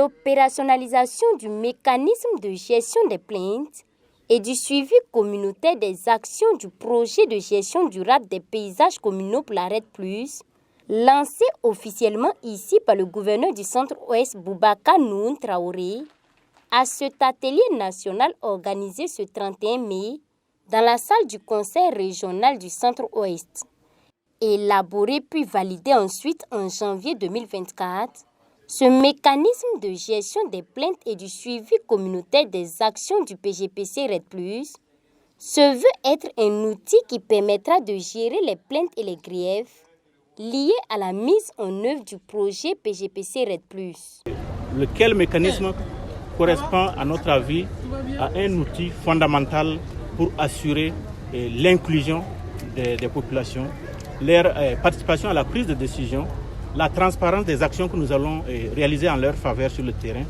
l'opérationnalisation du mécanisme de gestion des plaintes et du suivi communautaire des actions du projet de gestion durable des paysages communaux pour la RED+, lancé officiellement ici par le gouverneur du Centre-Ouest Boubacar Noun Traoré, à cet atelier national organisé ce 31 mai dans la salle du Conseil régional du Centre-Ouest. Élaboré puis validé ensuite en janvier 2024, ce mécanisme de gestion des plaintes et du suivi communautaire des actions du PGPC RED+, se veut être un outil qui permettra de gérer les plaintes et les griefs liés à la mise en œuvre du projet PGPC RED+. Lequel mécanisme correspond, à notre avis, à un outil fondamental pour assurer l'inclusion des populations, leur participation à la prise de décision, la transparence des actions que nous allons réaliser en leur faveur sur le terrain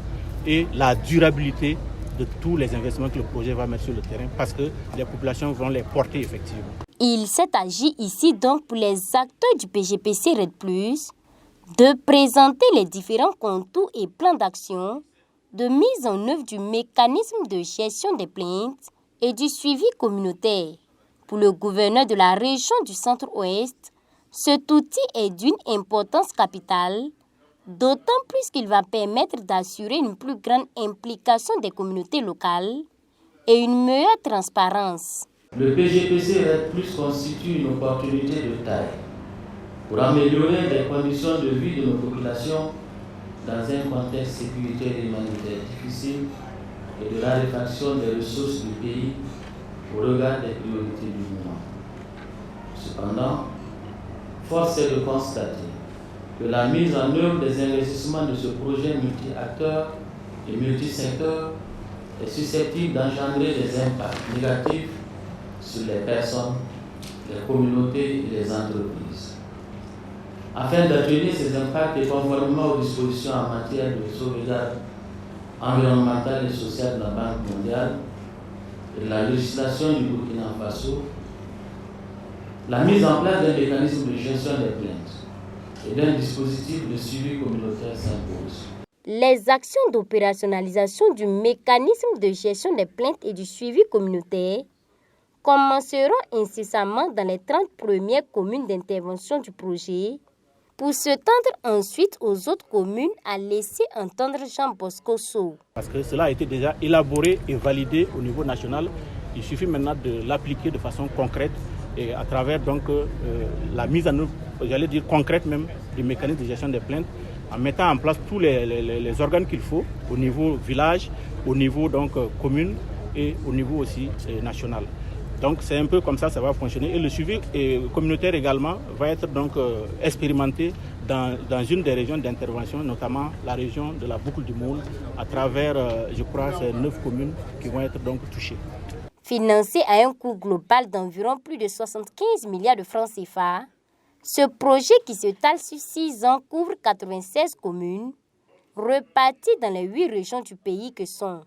et la durabilité de tous les investissements que le projet va mettre sur le terrain parce que les populations vont les porter effectivement. Il s'est agi ici donc pour les acteurs du PGPC RED+, de présenter les différents contours et plans d'action de mise en œuvre du mécanisme de gestion des plaintes et du suivi communautaire. Pour le gouverneur de la région du Centre-Ouest, cet outil est d'une importance capitale, d'autant plus qu'il va permettre d'assurer une plus grande implication des communautés locales et une meilleure transparence. Le PGPC RED+ constitue une opportunité de taille pour améliorer les conditions de vie de nos populations dans un contexte sécuritaire et humanitaire difficile et de la répartition des ressources du pays au regard des priorités du moment. Cependant, force est de constater que la mise en œuvre des investissements de ce projet multi-acteurs et multisecteurs est susceptible d'engendrer des impacts négatifs sur les personnes, les communautés et les entreprises. Afin d'atténuer ces impacts et conformément aux dispositions en matière de sauvegarde environnementale et sociale de la Banque mondiale et de la législation du Burkina Faso, la mise en place d'un mécanisme de gestion des plaintes et d'un dispositif de suivi communautaire s'impose. Les actions d'opérationnalisation du mécanisme de gestion des plaintes et du suivi communautaire commenceront incessamment dans les 30 premières communes d'intervention du projet pour se tendre ensuite aux autres communes, à laisser entendre Jean Bosco Sow. Parce que cela a été déjà élaboré et validé au niveau national, il suffit maintenant de l'appliquer de façon concrète et à travers donc la mise en œuvre, j'allais dire concrète même, du mécanisme de gestion des plaintes, en mettant en place tous les organes qu'il faut au niveau village, au niveau donc commune et au niveau aussi national. Donc c'est un peu comme ça va fonctionner. Et le suivi communautaire également va être donc expérimenté dans une des régions d'intervention, notamment la région de la Boucle du Moule, à travers, je crois, ces 9 communes qui vont être donc touchées. Financé à un coût global d'environ plus de 75 milliards de francs CFA, ce projet qui s'étale sur 6 ans couvre 96 communes, reparties dans les 8 régions du pays que sont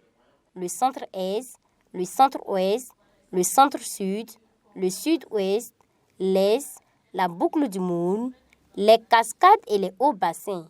le Centre-Est, le Centre-Ouest, le Centre-Sud, le Sud-Ouest, l'Est, la Boucle du Moule, les Cascades et les Hauts-Bassins.